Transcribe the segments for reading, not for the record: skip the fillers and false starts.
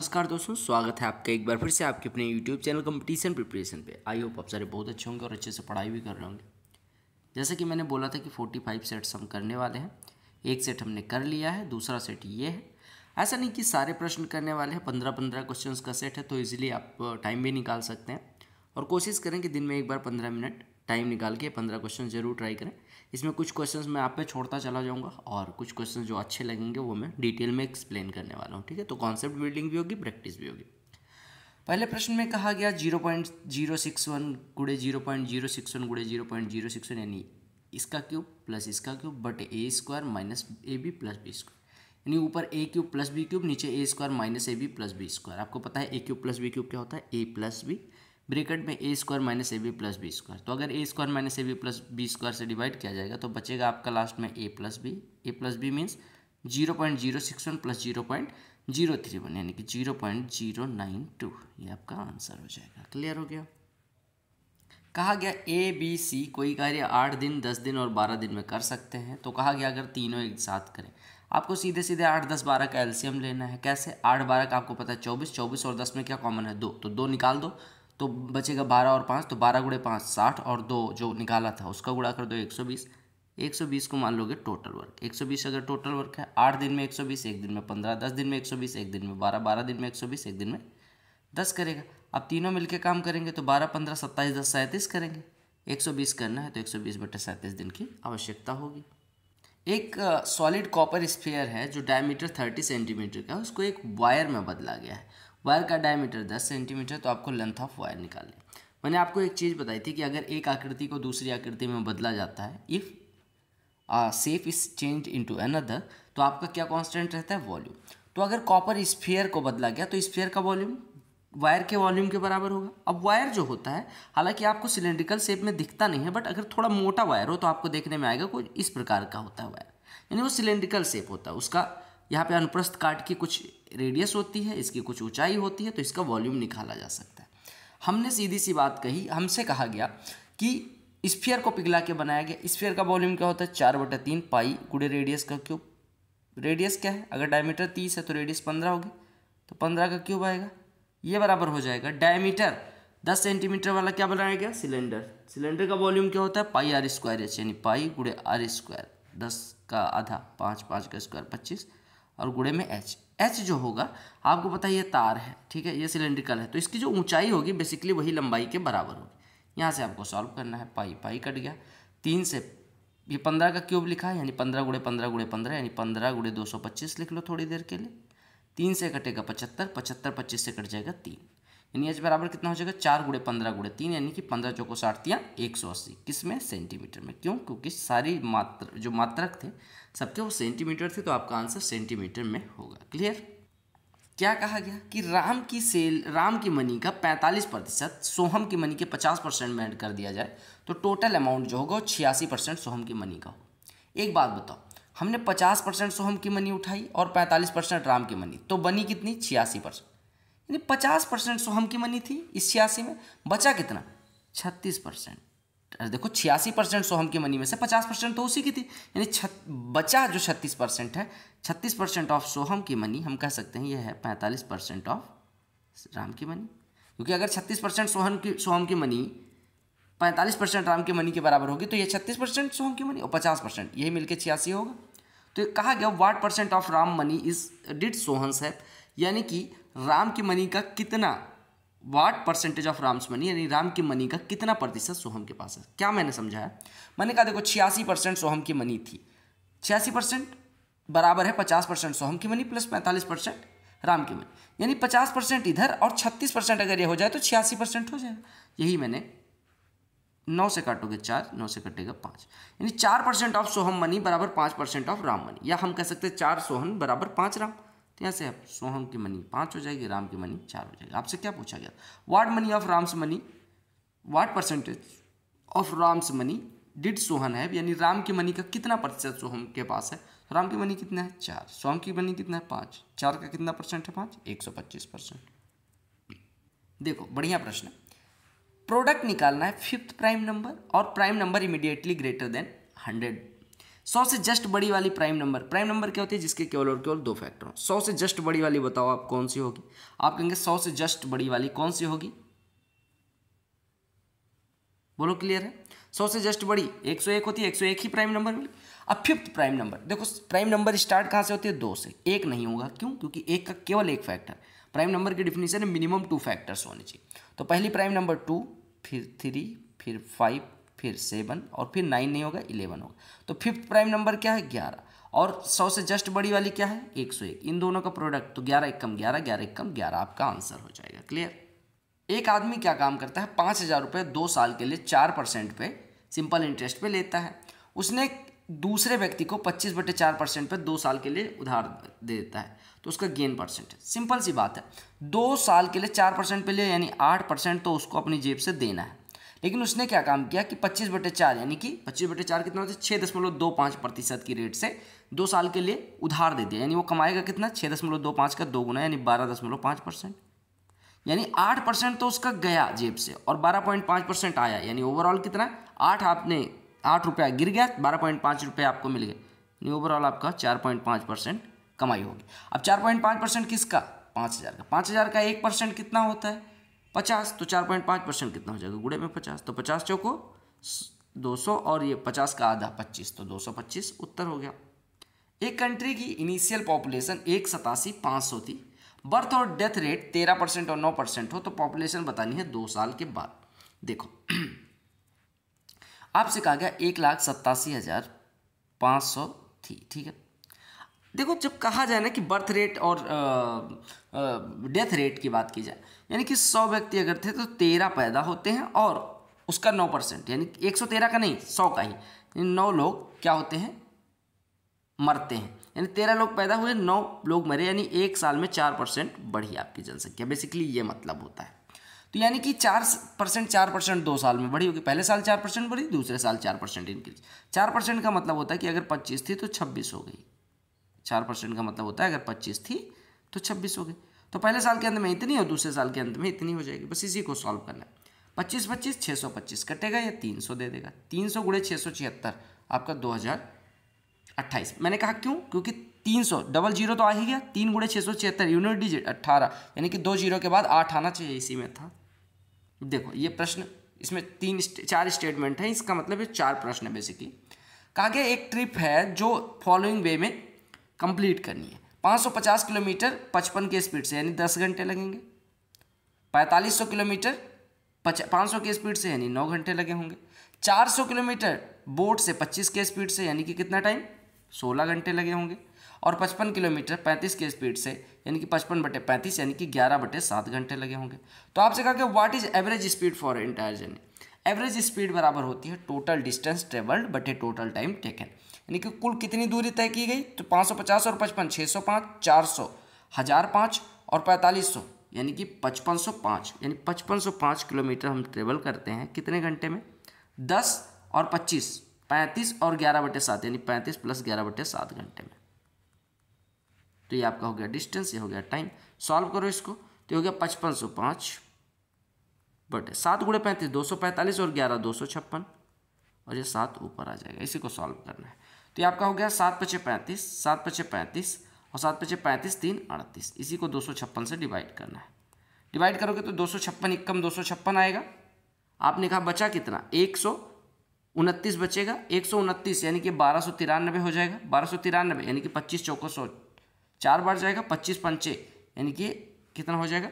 नमस्कार दोस्तों, स्वागत है आपका एक बार फिर से आपके अपने YouTube चैनल कंपटीशन प्रिपरेशन पे। आई होप आप सारे बहुत अच्छे होंगे और अच्छे से पढ़ाई भी कर रहे होंगे। जैसा कि मैंने बोला था कि 45 सेट्स हम करने वाले हैं। एक सेट हमने कर लिया है, दूसरा सेट ये है। ऐसा नहीं कि सारे प्रश्न करने वाले हैं, 15-15 क्वेश्चन का सेट है, तो ईजिली आप टाइम भी निकाल सकते हैं। और कोशिश करें कि दिन में एक बार 15 मिनट टाइम निकाल के 15 क्वेश्चन जरूर ट्राई करें। इसमें कुछ क्वेश्चंस मैं आप पे छोड़ता चला जाऊंगा और कुछ क्वेश्चन जो अच्छे लगेंगे वो मैं डिटेल में एक्सप्लेन करने वाला हूँ। ठीक है, तो कॉन्सेप्ट बिल्डिंग भी होगी, प्रैक्टिस भी होगी। पहले प्रश्न में कहा गया 0.061 गुड़े 0.061 गुड़े 0.061 यानी इसका क्यूब प्लस इसका क्यूब बटे A square minus A B plus B square, यानी ऊपर A cube plus B cube, नीचे A square minus A B plus B square. आपको पता है A cube plus B cube क्या होता है, ए प्लस बी, ब्रैकेट में A square minus A B plus B square. तो अगर A square minus A B plus B square से डिवाइड किया जाएगा तो बचेगा आपका लास्ट में ए प्लस बी मीन्स 0.061 प्लस 0.031 यानी कि 0.092। ये आपका आंसर हो जाएगा। क्लियर हो गया। कहा गया ए बी सी कोई कार्य 8 दिन 10 दिन और 12 दिन में कर सकते हैं। तो कहा गया अगर तीनों एक साथ करें, आपको सीधे सीधे 8 10 12 का एलसीएम लेना है। कैसे? 8 12 का आपको पता है 24, 24 और 10 में क्या कॉमन है 2, तो 2 निकाल दो तो बचेगा 12 और 5, तो 12 गुणे 5 60 और 2 जो निकाला था उसका गुणा कर दो 120। 120 को मान लोगे टोटल वर्क। 120 अगर टोटल वर्क है, 8 दिन में 120, एक दिन में 15, 10 दिन में 120, एक दिन में 12, 12 दिन में 120, एक दिन में 10 करेगा। अब तीनों मिलके काम करेंगे तो 12 15 27 10 37 करेंगे। 120 करना है तो 120 बटे 37 दिन की आवश्यकता होगी। एक सॉलिड कॉपर स्फीयर है जो डायमीटर 30 सेंटीमीटर का है, उसको एक वायर में बदला गया है। वायर का डायमीटर 10 सेंटीमीटर, तो आपको लेंथ ऑफ वायर निकालनी। मैंने आपको एक चीज़ बताई थी कि अगर एक आकृति को दूसरी आकृति में बदला जाता है, if shape is change into another, तो आपका क्या कांस्टेंट रहता है, वॉल्यूम। तो अगर कॉपर स्फीयर को बदला गया तो स्फीयर का वॉल्यूम वायर के वॉल्यूम के बराबर होगा। अब वायर जो होता है, हालांकि आपको सिलेंड्रिकल शेप में दिखता नहीं है, बट अगर थोड़ा मोटा वायर हो तो आपको देखने में आएगा कुछ इस प्रकार का होता है वायर, यानी वो सिलेंड्रिकल शेप होता है। उसका यहाँ पे अनुप्रस्थ काट की कुछ रेडियस होती है, इसकी कुछ ऊंचाई होती है, तो इसका वॉल्यूम निकाला जा सकता है। हमने सीधी सी बात कही, हमसे कहा गया कि स्फीयर को पिघला के बनाया गया। स्फीयर का वॉल्यूम क्या होता है, 4/3 पाई गुणे रेडियस का क्यूब। रेडियस क्या है, अगर डायमीटर 30 है तो रेडियस 15 होगी, तो 15 का क्यूब आएगा। ये बराबर हो जाएगा डायमीटर 10 सेंटीमीटर वाला क्या बनाया गया, सिलेंडर। सिलेंडर का वॉल्यूम क्या होता है, पाई आर स्क्वायर एच, यानी पाई गुणे आर स्क्वायर, 10 का आधा 5, 5 का स्क्वायर 25 और गुणे में एच। एच जो होगा आपको पता है ये तार है, ठीक है, ये सिलेंड्रिकल है, तो इसकी जो ऊंचाई होगी बेसिकली वही लंबाई के बराबर होगी। यहाँ से आपको सॉल्व करना है। पाई पाई कट गया, 3 से ये 15 का क्यूब लिखा है, यानी 15 गुणे 15 गुणे 15, यानी 15 गुणे 225 लिख लो थोड़ी देर के लिए। 3 से कटेगा 75, 75 25 से कट जाएगा 3, यानी एच बराबर कितना हो जाएगा, 4 गुणे 15 गुणे 3, यानी कि 15 चौको 60 या 180। किस में, सेंटीमीटर में। क्यों? क्योंकि सारी जो मात्रक थे सबके वो सेंटीमीटर थे, तो आपका आंसर सेंटीमीटर में होगा। क्लियर। क्या कहा गया कि राम की मनी का 45% सोहम की मनी के 50% में ऐड कर दिया जाए तो टोटल अमाउंट जो होगा वो 86% सोहम की मनी का हो। एक बात बताओ, हमने 50% सोहम की मनी उठाई और 45% राम की मनी, तो बनी कितनी, 86%। यानी 50% सोहम की मनी थी इस 86 में, बचा कितना, 36%। अरे देखो 86% सोहम की मनी में से 50% तो उसी की थी, यानी बचा जो 36% है, 36% ऑफ सोहम की मनी हम कह सकते हैं ये है 45% ऑफ राम की मनी। क्योंकि अगर 36% सोहम की मनी 45% राम की मनी के बराबर होगी, तो ये 36% सोहम की मनी और 50% यही मिलके 86 होगा। तो कहा गया what percent of Ram money is did Sohan's है, यानी कि राम की मनी का कितना, what percentage of Ram's money, यानी राम की मनी का कितना प्रतिशत सोहम के पास है। क्या मैंने समझाया, मैंने कहा देखो 86% सोहम की मनी थी, 86% बराबर है 50% सोहम की मनी प्लस 45% राम की मनी, यानी 50% इधर और 36% अगर ये हो जाए तो 86% हो जाएगा। यही मैंने 9 से काटोगे 4, 9 से कटेगा 5, यानी 4% ऑफ सोहम मनी बराबर 5% ऑफ राम मनी, या हम कह सकते हैं 4 सोहम बराबर 5 राम। तो यहाँ से अब सोहम की मनी 5 हो जाएगी, राम की मनी 4 हो जाएगी। आपसे क्या पूछा गया, what money of Ram's money, what percentage of Ram's money did Sohan है, यानी राम की मनी का कितना प्रतिशत सोहम के पास है। तो राम की मनी कितना है, 4, सोहम की मनी कितना है, 5, 4 का कितना परसेंट है, 5, 125%। देखो बढ़िया प्रश्न है। प्रोडक्ट निकालना है 5th प्राइम नंबर और prime number immediately greater than 100 100 से जस्ट बड़ी वाली प्राइम नंबर क्या होती है? जिसके केवल और केवल 2 फैक्टर हो। 100 से जस्ट बड़ी वाली बताओ आप कौन सी होगी? आप कहेंगे 100 से जस्ट बड़ी वाली कौन सी होगी? बोलो, क्लियर है? 100 से जस्ट बड़ी 101 होती है, 101 ही प्राइम नंबर मिली। अब फिफ्थ प्राइम नंबर, देखो प्राइम नंबर स्टार्ट कहाँ से होती है? 2 से। 1 नहीं होगा, क्यों? क्योंकि 1 का केवल एक फैक्टर। प्राइम नंबर की डिफिनीशन है मिनिमम 2 फैक्टर्स होने चाहिए। तो पहली प्राइम नंबर 2, फिर 3, फिर 5, फिर 7 और फिर 9 नहीं होगा, 11 होगा। तो फिफ्थ प्राइम नंबर क्या है? 11। और 100 से जस्ट बड़ी वाली क्या है? 101। इन दोनों का प्रोडक्ट, तो 11 एकम 11, 11 एकम 11 आपका आंसर हो जाएगा। क्लियर? एक आदमी क्या काम करता है? 5,000 रुपये 2 साल के लिए 4% पे सिंपल इंटरेस्ट पे लेता है। उसने दूसरे व्यक्ति को 25/4% पे 2 साल के लिए उधार दे देता है, तो उसका गेन परसेंट है। सिंपल सी बात है, 2 साल के लिए 4% पे लिया, यानी 8% तो उसको अपनी जेब से देना है। लेकिन उसने क्या काम किया कि 25/4 यानी कि 25/4 कितना होता है? 6.25% की रेट से 2 साल के लिए उधार दे दिया। यानी वो कमाएगा कितना? 6.25 का 2 गुना, यानी 12.5%। यानी 8% तो उसका गया जेब से और 12.5% आया। यानी ओवरऑल कितना? 8 रुपया गिर गया, 12.5 रुपये आपको मिल गए। यानी ओवरऑल आपका 4.5% कमाई होगी। अब 4.5% किसका? 5,000 का। 5,000 का 1% कितना होता है? 50। तो 4.5% कितना हो जाएगा? गुणे में 50। तो 50 चौको 200 और ये 50 का आधा 25, तो 225 उत्तर हो गया। एक कंट्री की इनिशियल पॉपुलेशन 187,500 थी। बर्थ और डेथ रेट 13% और 9% हो तो पॉपुलेशन बतानी है 2 साल के बाद। देखो आपसे कहा गया 1,87,500 थी, ठीक है। देखो जब कहा जाए ना कि बर्थ रेट और डेथ रेट की बात की जाए, यानी कि 100 व्यक्ति अगर थे तो 13 पैदा होते हैं और उसका 9%, यानी 113 का नहीं 100 का ही, 9 लोग क्या होते हैं? मरते हैं। यानी 13 लोग पैदा हुए, 9 लोग मरे, यानी 1 साल में 4% बढ़ी आपकी जनसंख्या। बेसिकली ये मतलब होता है। तो यानी कि 4% 2 साल में बढ़ी होगी। पहले साल 4% बढ़ी, दूसरे साल 4% इंक्रीज। 4% का मतलब होता है कि अगर 25 थी तो 26 हो गई। 4% का मतलब होता है अगर 25 थी तो 26 हो गई। तो पहले साल के अंत में इतनी और दूसरे साल के अंत में इतनी हो जाएगी। बस इसी को सॉल्व करना है। 25 625 कटेगा या 300 दे देगा। 300 गुणे 676 आपका 2028। मैंने कहा क्यों? क्योंकि 300 डबल जीरो तो आ ही गया। 3 गुणे 676 यूनिट डिजिट 18, यानी कि 2 जीरो के बाद 8 आना चाहिए, इसी में था। देखो ये प्रश्न, इसमें 4 स्टेटमेंट है, इसका मतलब ये 4 प्रश्न है बेसिकली। कहा गया एक ट्रिप है जो फॉलोइंग वे में कंप्लीट करनी है। 550 किलोमीटर 55 के स्पीड से, यानी 10 घंटे लगेंगे। 4500 किलोमीटर 500 के स्पीड से, यानी 9 घंटे लगे होंगे। 400 किलोमीटर बोट से 25 के स्पीड से, यानी कि कितना टाइम? 16 घंटे लगे होंगे। और 55 किलोमीटर 35 के स्पीड से, यानी कि 55/35, यानी कि 11/7 घंटे लगे होंगे। तो आपसे कहा कि what is average speed for entire journey? Average speed बराबर होती है टोटल डिस्टेंस ट्रेवल्ड बटे टोटल टाइम टेकन, यानी कि कुल कितनी दूरी तय की गई। तो 550 और 55 605, 400 1005 और 4500 यानी कि 5505, यानी 5505 किलोमीटर हम ट्रेवल करते हैं कितने घंटे में? 10 और 25 35 और 11/7, यानी 35 + 11/7 घंटे में। तो ये आपका हो गया डिस्टेंस, ये हो गया टाइम। सॉल्व करो इसको, तो हो गया 5505 बटे 7 गुणे 35 245 और 11 256 और ये 7 ऊपर आ जाएगा। इसी को सॉल्व करना है। तो ये आपका हो गया 7×5 35, 7×5 35 और 7×5 35 3 38। इसी को 256 से डिवाइड करना है। डिवाइड करोगे तो 256 एकम 256 आएगा। आपने कहा बचा कितना? 129 बचेगा। 129 यानी कि 1293 हो जाएगा। 1293 यानी कि 25 चौको 100 4 बार जाएगा। 25 पंचे यानी कि कितना हो जाएगा?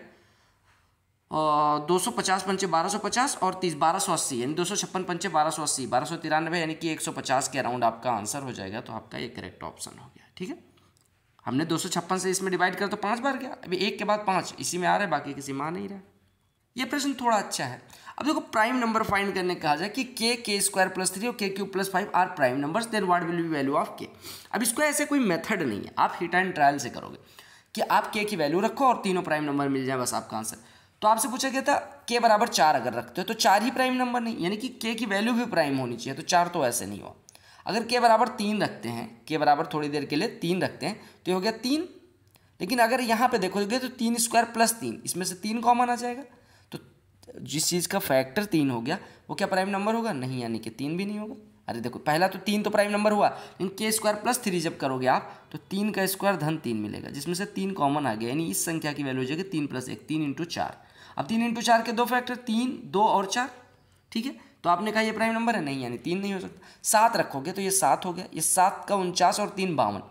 250 पंचे 1250 और 30 1280, यानी 256 पंचे 1280, 1293 यानी कि 150 के अराउंड आपका आंसर हो जाएगा। तो आपका ये करेक्ट ऑप्शन हो गया। ठीक है, हमने 256 से इसमें डिवाइड कर तो 5 बार गया। अभी 1 के बाद 5 इसी में आ रहा है, बाकी किसी में आ नहीं रहा। ये प्रश्न थोड़ा अच्छा है। अब देखो प्राइम नंबर फाइंड करने कहा जाए कि k² + 3 और k³ + 5 are prime numbers, then what will be value of k। अब इसको ऐसे कोई मेथड नहीं है, आप हिट एंड ट्रायल से करोगे कि आप k की वैल्यू रखो और तीनों प्राइम नंबर मिल जाए, बस आपका आंसर। तो आपसे पूछा गया था k = 4 अगर रखते हो तो 4 ही प्राइम नंबर नहीं, यानी कि k की वैल्यू भी प्राइम होनी चाहिए। तो 4 तो ऐसे नहीं हुआ। अगर k = 3 रखते हैं, k = थोड़ी देर के लिए 3 रखते हैं तो ये हो गया 3। लेकिन अगर यहाँ पे देखोगे तो 3² + 3, इसमें से 3 कॉमन आ जाएगा। तो जिस चीज़ का फैक्टर 3 हो गया वो क्या प्राइम नंबर होगा? नहीं, यानी कि 3 भी नहीं होगा। अरे देखो पहला तो 3 तो प्राइम नंबर हुआ, लेकिन के स्क्वायर प्लस 3 जब करोगे आप तो 3 का स्क्वायर धन 3 मिलेगा, जिसमें से 3 कॉमन आ गया, यानी इस संख्या की वैल्यू हो जाएगी 3 + 1, 3 × 4। अब 3 × 4 के 2 फैक्टर, 3, 2 और 4, ठीक है। तो आपने कहा ये प्राइम नंबर है, नहीं, यानी 3 नहीं हो सकता। 7 रखोगे तो ये 7 हो गया, ये 7 का 49 और 3 52।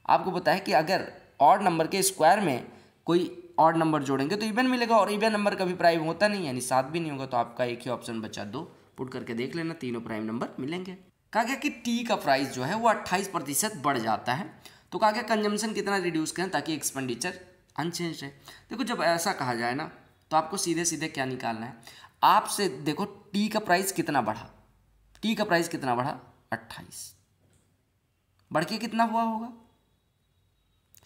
आपको पता है कि अगर ऑड नंबर के स्क्वायर में कोई ऑड नंबर जोड़ेंगे तो इवन मिलेगा, और इवन नंबर कभी प्राइम होता नहीं, यानी 7 भी नहीं होगा। तो आपका एक ही ऑप्शन बचा 2, पुट करके देख लेना, तीनों प्राइम नंबर मिलेंगे। कहा गया कि टी का प्राइस जो है वो 28% बढ़ जाता है, तो कहा गया कंजम्पशन कितना रिड्यूस करें ताकि एक्सपेंडिचर अनचेंज रहे। देखो जब ऐसा कहा जाए ना तो आपको सीधे सीधे क्या निकालना है, आपसे देखो टी का प्राइस कितना बढ़ा, टी का प्राइस कितना बढ़ा 28, बढ़ के कितना हुआ होगा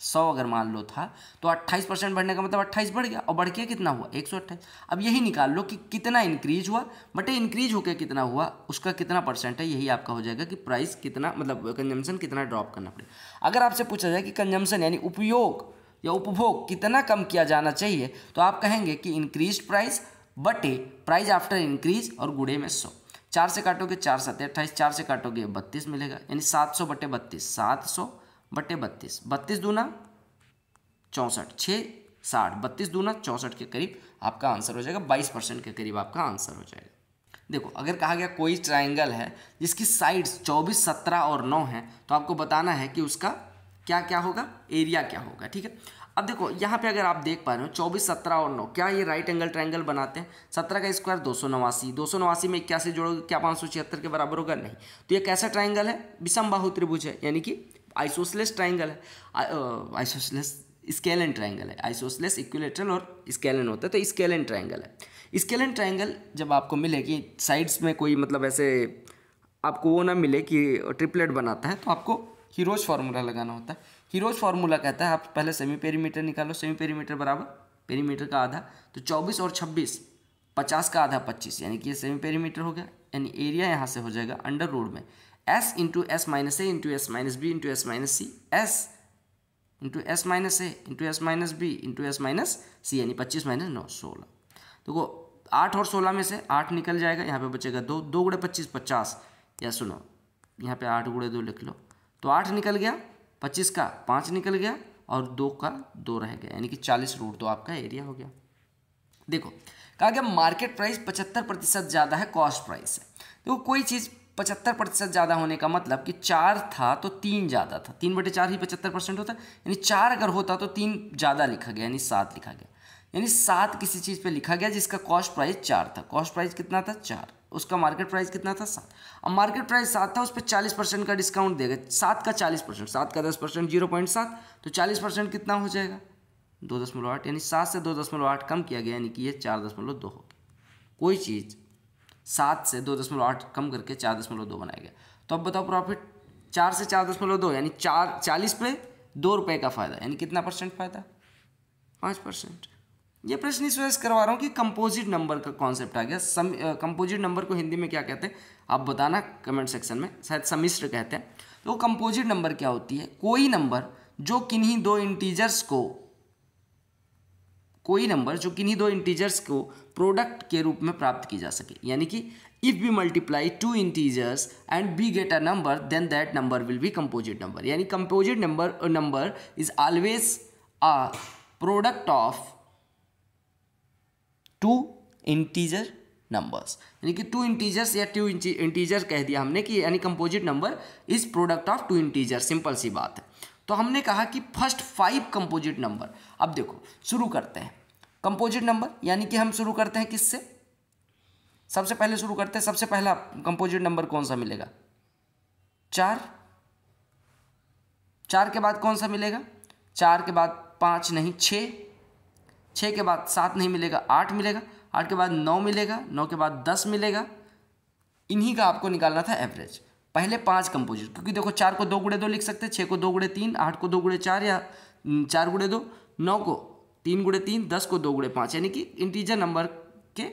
100 अगर मान लो था, तो 28% बढ़ने का मतलब 28 बढ़ गया, और बढ़ के कितना हुआ 128। अब यही निकाल लो कि कितना इंक्रीज हुआ बटे इंक्रीज होकर कितना हुआ, उसका कितना परसेंट है, यही आपका हो जाएगा कि प्राइस कितना, मतलब कंजम्पशन कितना ड्रॉप करना पड़ेगा। अगर आपसे पूछा जाए कि कंजम्पशन यानी उपयोग या उपभोग कितना कम किया जाना चाहिए, तो आप कहेंगे कि इंक्रीज प्राइस बटे प्राइस आफ्टर इंक्रीज और गुणे में 100। 4 से काटोगे 4 × 7 = 28, 4 से काटोगे 32 मिलेगा, यानी 700 बटे 32, 700 बटे 32, 32 दूना 64, 6 60, 32 दूना 64 के करीब आपका आंसर हो जाएगा, 22% के करीब आपका आंसर हो जाएगा। देखो अगर कहा गया कोई ट्राइंगल है जिसकी साइड्स 24, 17 और 9 है, तो आपको बताना है कि उसका क्या क्या होगा, एरिया क्या होगा, ठीक है। अब देखो यहाँ पे अगर आप देख पा रहे हो 24, 17 और 9 क्या ये राइट एंगल ट्राइंगल बनाते हैं। 17 का स्क्वायर 289, 289 में 81 जोड़ोगे क्या 576 के बराबर होगा, नहीं। तो ये कैसा ट्राइंगल है, विषमबाहु त्रिभुज है, यानी कि आइसोसेलेस ट्राइंगल है, आइसोसेलेस स्केलन ट्राइंगल है, आइसोसेलेस इक्विलेटरल और स्केलन होता है, तो स्केलन ट्राइंगल है। स्केलन ट्राइंगल जब आपको मिले कि साइड्स में कोई मतलब ऐसे आपको वो ना मिले कि ट्रिपलेट बनाता है, तो आपको हीरोज फार्मूला लगाना होता है। हीरोज फार्मूला कहता है आप पहले सेमी पेरीमीटर निकालो, सेमी पेरीमीटर बराबर पेरीमीटर का आधा, तो 24 और 26 50 का आधा 25, यानी कि ये सेमी पेरीमीटर हो गया, यानी एरिया यहाँ से हो जाएगा अंडर रूट में s into S minus A into S minus B into S minus C, S into S minus A into S minus B into S minus C, यानी 25 - 9 16। देखो 8 और 16 में से 8 निकल जाएगा, यहाँ पे बचेगा 2, 2 × 25 50, या सुनो यहाँ पे 8 × 2 लिख लो, तो 8 निकल गया, 25 का 5 निकल गया और 2 का 2 रह गया, यानी कि 40 रूट 2 आपका एरिया हो गया। देखो कहा गया मार्केट प्राइस 75% ज़्यादा है कॉस्ट प्राइस से। देखो कोई चीज़ 75% ज़्यादा होने का मतलब कि 4 था तो 3 ज़्यादा था, 3/4 ही 75% होता है, यानी 4 अगर होता तो 3 ज़्यादा लिखा गया, यानी 7 लिखा गया, यानी 7 किसी चीज़ पे लिखा गया जिसका कॉस्ट प्राइस 4 था। कॉस्ट प्राइस कितना था 4, उसका मार्केट प्राइस कितना था 7। अब मार्केट प्राइस 7 था, उस पर 40% का डिस्काउंट देगा, 7 का 40%, 7 का 10% 0.7, तो 40% कितना हो जाएगा 2.8, यानी 7 से 2.8 कम किया गया, यानी कि ये 4.2 हो गया। कोई चीज़ 7 से 2.8 कम करके 4.2 बनाया गया, तो अब बताओ प्रॉफिट 4 से 4.2, यानी 40 पे 2 रुपये का फ़ायदा, यानी कितना परसेंट फ़ायदा 5%। ये प्रश्न इस वजह से करवा रहा हूँ कि कंपोजिट नंबर का कॉन्सेप्ट आ गया। कंपोजिट नंबर को हिंदी में क्या कहते हैं आप बताना कमेंट सेक्शन में, शायद सम्मिश्र कहते हैं। तो कंपोजिट नंबर क्या होती है, कोई नंबर जो किन्हीं दो इंटीजर्स को प्रोडक्ट के रूप में प्राप्त की जा सके, यानी कि if we multiply 2 integers and we get a number then that number will be composite number, यानी composite number is always a product of 2 integer numbers, यानी कि 2 इंटीजर्स या 2 इंटीजर कह दिया हमने कि यानी composite number is product of 2 integer, simple सी बात है। तो हमने कहा कि फर्स्ट 5 कंपोजिट नंबर। अब देखो शुरू करते हैं कंपोजिट नंबर, यानी कि हम शुरू करते हैं किससे, सबसे पहले शुरू करते हैं, सबसे पहला कंपोजिट नंबर कौन सा मिलेगा 4, 4 के बाद कौन सा मिलेगा, 4 के बाद 5 नहीं 6, 6 के बाद 7 नहीं मिलेगा 8 मिलेगा, 8 के बाद 9 मिलेगा, 9 के बाद 10 मिलेगा। इन्हीं का आपको निकालना था एवरेज। पहले 5 कंपोजिट, क्योंकि देखो 4 को 2 × 2 लिख सकते हैं, 6 को 2 × 3, 8 को 2 × 4 या 4 × 2, 9 को 3 × 3, 10 को 2 × 5, यानी कि इंटीजर नंबर के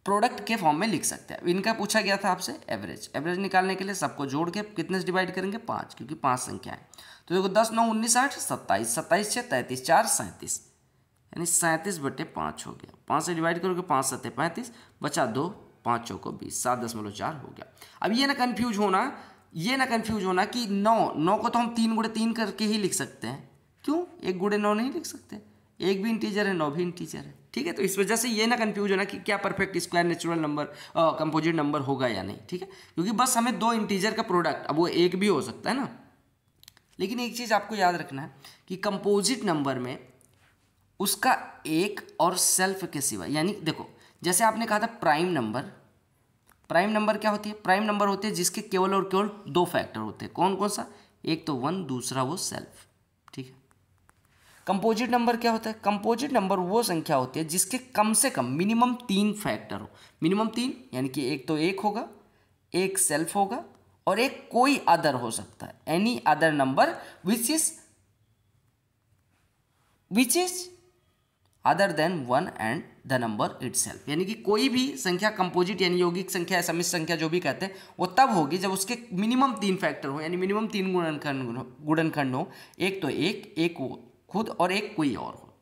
प्रोडक्ट के फॉर्म में लिख सकते हैं। इनका पूछा गया था आपसे एवरेज। एवरेज निकालने के लिए सबको जोड़ के कितने से डिवाइड करेंगे 5, क्योंकि 5 संख्या है। तो देखो 10 9 19 8 27, 27 6 33 4 37, यानी 37/5 हो गया। 5 से डिवाइड करोगे 5 7 35, बचा 2, 5 चौको 20, 7.4 हो गया। अब ये ना कंफ्यूज होना कि 9 को तो हम 3 गुणे 3 करके ही लिख सकते हैं। क्यों 1 गुणे 9 नहीं लिख सकते? 1 भी इंटीजर है, 9 भी इंटीजर है, ठीक है। तो इस वजह से ये ना कंफ्यूज होना कि क्या perfect square natural number composite number होगा या नहीं, ठीक है। क्योंकि बस हमें 2 इंटीजर का प्रोडक्ट, अब वो 1 भी हो सकता है ना, लेकिन एक चीज़ आपको याद रखना है कि कंपोजिट नंबर में उसका एक और सेल्फ के सिवा, यानी देखो जैसे आपने कहा था प्राइम नंबर क्या होती है? प्राइम नंबर होते हैं जिसके केवल और केवल 2 फैक्टर होते हैं। कौन कौन सा? एक तो 1, दूसरा वो सेल्फ, ठीक है। कंपोजिट नंबर क्या होता है? कंपोजिट नंबर वो संख्या होती है जिसके कम से कम मिनिमम 3 फैक्टर हो। मिनिमम 3 यानी कि एक तो 1 होगा, एक सेल्फ होगा और एक कोई अदर हो सकता है, any other number which is other than 1 and the number itself. यानी कि कोई भी संख्या कंपोजिट यानी यौगिक संख्या या समिश्र संख्या जो भी कहते हैं वो तब होगी जब उसके मिनिमम 3 फैक्टर हो, यानी मिनिमम 3 गुणनखंड हो। एक तो एक वो खुद और एक कोई और हो।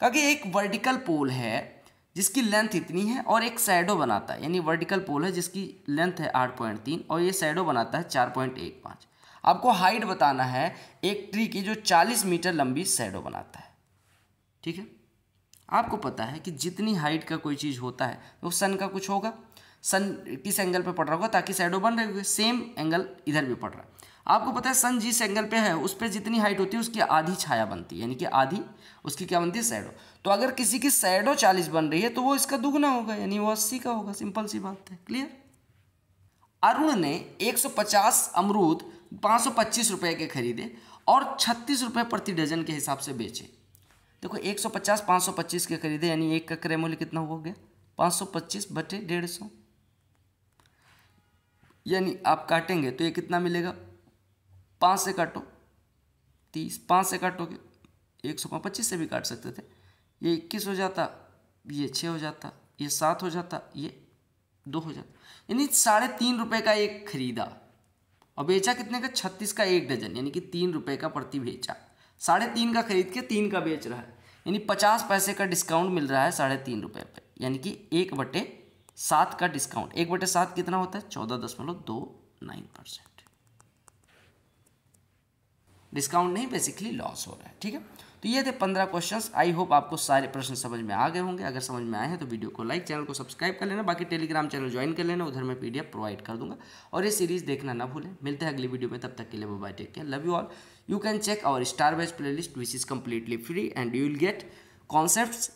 क्योंकि एक वर्टिकल पोल है जिसकी लेंथ इतनी है और एक शैडो बनाता है, यानी वर्टिकल पोल है जिसकी लेंथ है 8.3 और ये शैडो बनाता है 4.15। आपको हाइट बताना है एक ट्री की जो 40 मीटर लंबी शैडो बनाता है, ठीक है। आपको पता है कि जितनी हाइट का कोई चीज़ होता है तो सन का कुछ होगा, सन किस एंगल पे पड़ रहा होगा ताकि शैडो बन रही होगी, सेम एंगल इधर भी पड़ रहा है। आपको पता है सन जिस एंगल पे है उस पर जितनी हाइट होती है उसकी आधी छाया बनती है, यानी कि आधी उसकी क्या बनती है? शैडो। तो अगर किसी की शैडो 40 बन रही है तो वो इसका दुगना होगा, यानी वो 80 का होगा। सिंपल सी बात है, क्लियर। अरुण ने 150 अमरूद 525 रुपये के खरीदे और 36 रुपये प्रति डजन के हिसाब से बेचे। देखो 150 525 के खरीदे यानी एक का क्रय मूल्य कितना हो गया? 525 बटे 150, यानी आप काटेंगे तो ये कितना मिलेगा? 5 से काटो 30, 5 से काटोगे 125 से भी काट सकते थे, ये 21 हो जाता, ये 6 हो जाता, ये 7 हो जाता, ये 2 हो जाता, यानी 3.5 रुपये का एक खरीदा और बेचा कितने का? 36 का 1 डजन, यानी कि 3 रुपये का प्रति बेचा। 3.5 का खरीद के 3 का बेच रहा है, यानी 50 पैसे का डिस्काउंट मिल रहा है 3.5 रुपये पे, यानी कि 1/7 का डिस्काउंट। 1/7 कितना होता है? 14.29%। डिस्काउंट नहीं, बेसिकली लॉस हो रहा है, ठीक है। तो ये थे 15 क्वेश्चंस। आई होप आपको सारे प्रश्न समझ में आ गए होंगे। अगर समझ में आए हैं तो वीडियो को लाइक, चैनल को सब्सक्राइब कर लेना। बाकी टेलीग्राम चैनल ज्वाइन कर लेना, उधर मैं PDF प्रोवाइड कर दूंगा और ये सीरीज देखना ना भूलें। मिलते हैं अगली वीडियो में, तब तक के लिए bye, take care, love you all. You can check our star batch playlist which is completely free and you will get concepts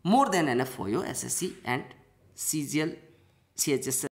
more than enough for your SSC and CGL, CHS